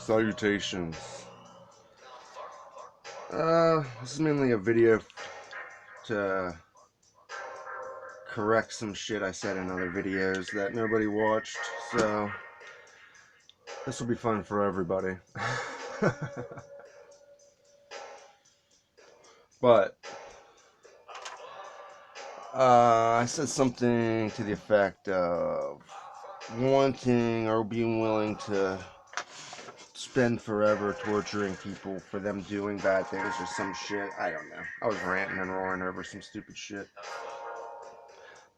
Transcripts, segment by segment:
Salutations. This is mainly a video to correct some shit I said in other videos that nobody watched, so this will be fun for everybody. But, I said something to the effect of wanting or being willing to spend forever torturing people for them doing bad things or some shit. I don't know. I was ranting and roaring over some stupid shit.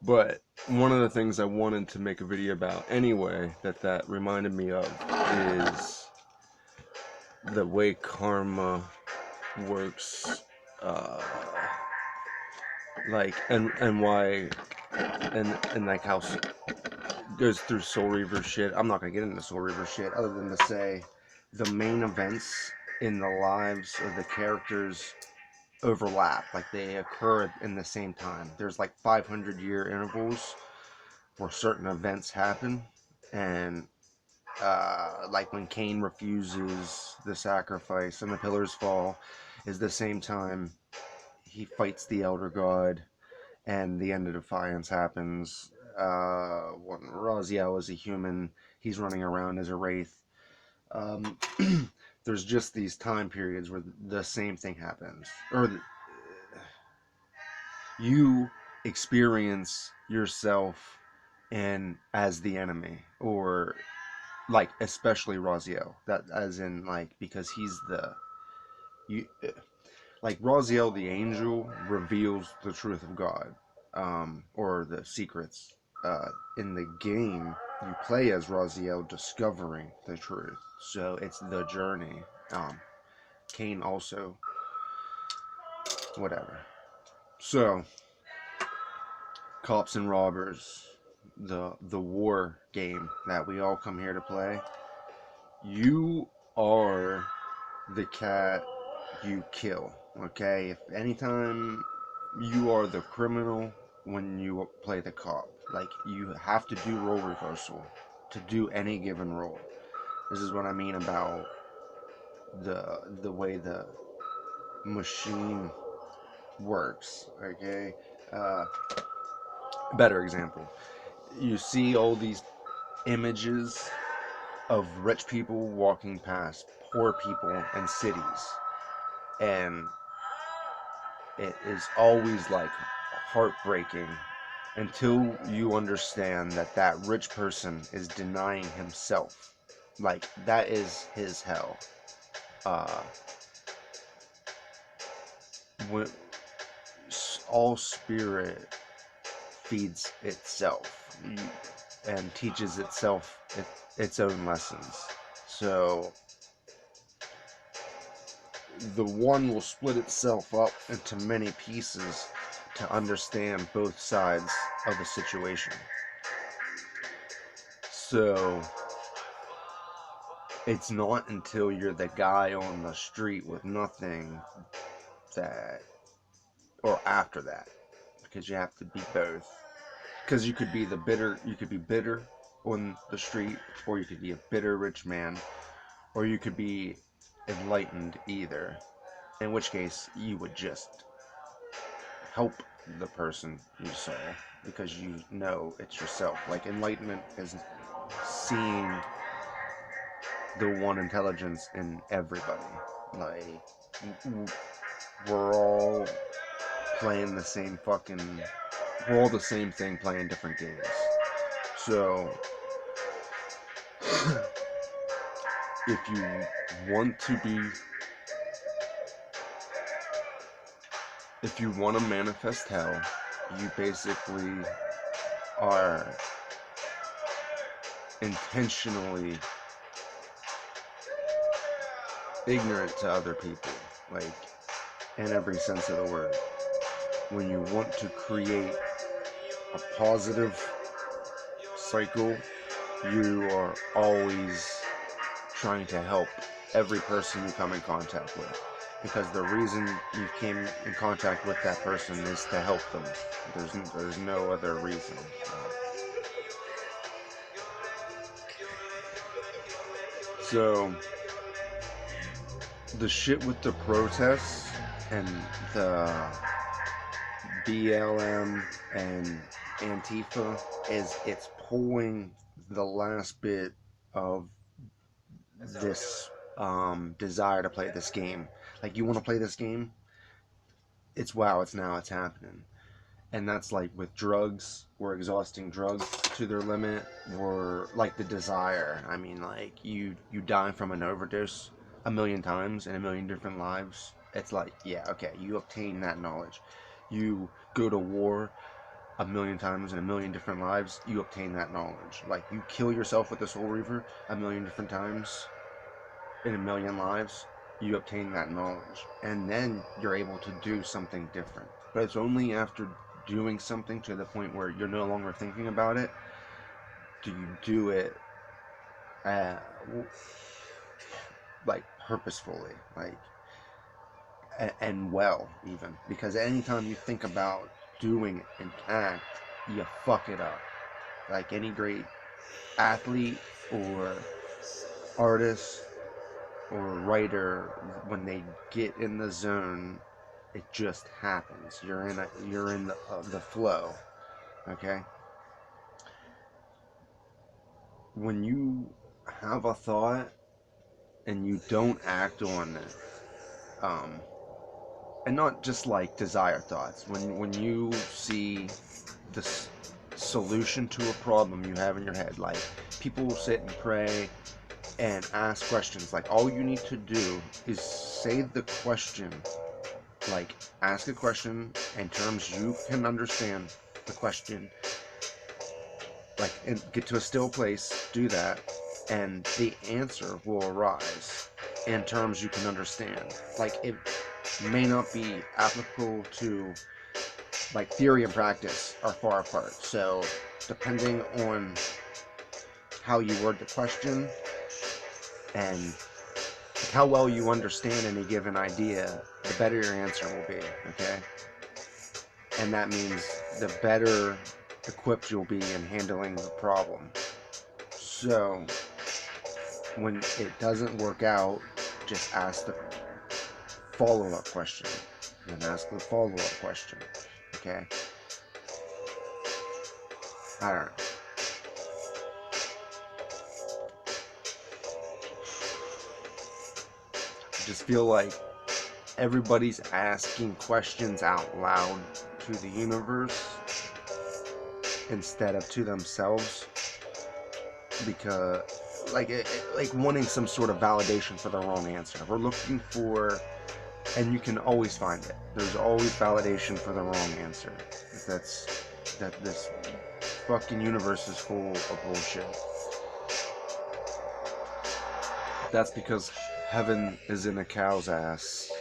But one of the things I wanted to make a video about anyway, that reminded me of, is the way karma works, like, and why, and like how goes through Soul Reaver shit. I'm not gonna get into Soul Reaver shit other than to say the main events in the lives of the characters overlap, like they occur in the same time. There's like 500-year intervals where certain events happen, and like when Cain refuses the sacrifice and the pillars fall is the same time he fights the elder god and the end of defiance happens. When Raziel is a human, he's running around as a wraith. um, there's just these time periods where the same thing happens, or you experience yourself and as the enemy, or like especially Raziel, that as in like because he's the you like Raziel the angel reveals the truth of God, or the secrets. In the game you play as Raziel discovering the truth, so it's the journey. Cain also, whatever. So Cops and Robbers, the war game that we all come here to play, you are the cat you kill. Okay, if anytime you are the criminal when you play the cop, like you have to do role reversal to do any given role. This is what I mean about the way the machine works. Okay, uh, better example. You see all these images of rich people walking past poor people in cities, and it is always like heartbreaking until you understand that that rich person is denying himself. Like that is his hell. uh when all spirit feeds itself and teaches itself its own lessons. So the one will split itself up into many pieces to understand both sides of the situation. So it's not until you're the guy on the street with nothing that, or after that, because you have to be both. Because you could be bitter on the street, or you could be a bitter rich man, or you could be enlightened either. In which case, you would just help the person you saw because you know it's yourself. Like enlightenment is seeing the one intelligence in everybody. Like we're all playing the same fucking. We're all the same thing playing different games. So if you want to be, if you want to manifest hell, you basically are intentionally ignorant to other people, like in every sense of the word. When you want to create a positive cycle, you are always trying to help every person you come in contact with, because the reason you came in contact with that person is to help them. There's no other reason. So the shit with the protests and the BLM and Antifa is it's pulling the last bit of this desire to play this game. Like, you want to play this game? It's wow, it's now, it's happening. And that's like with drugs, we're exhausting drugs to their limit. We're like the desire. I mean, like you die from an overdose a million times in a million different lives. It's like, yeah, okay, you obtain that knowledge. You go to war a million times in a million different lives, you obtain that knowledge. Like, you kill yourself with the Soul Reaver a million different times in a million lives, you obtain that knowledge. And then you're able to do something different. But it's only after doing something to the point where you're no longer thinking about it do you do it uh, like purposefully, like and well, even, because anytime you think about doing an act, you fuck it up. Like any great athlete or artist or writer, when they get in the zone, it just happens. You're in the flow. Okay. When you have a thought and you don't act on it, and not just like desire thoughts. When you see the solution to a problem you have in your head, like people will sit and pray and ask questions. Like, all you need to do is say the question. Like, ask a question in terms you can understand the question. Like, and get to a still place, do that, and the answer will arise in terms you can understand. Like, it may not be applicable to, like, theory and practice are far apart. So, depending on how you word the question and how well you understand any given idea, the better your answer will be, okay? And that means the better equipped you'll be in handling the problem. So, when it doesn't work out, just ask the follow-up question. And ask the follow-up question, okay? I don't know. I just feel like everybody's asking questions out loud to the universe instead of to themselves, because like wanting some sort of validation for the wrong answer. We're looking for, and you can always find it. There's always validation for the wrong answer. That this fucking universe is full of bullshit. That's because heaven is in a cow's ass.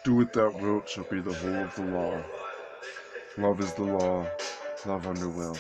Do it that wilt shall be the whole of the law. Love is the law. Love under will.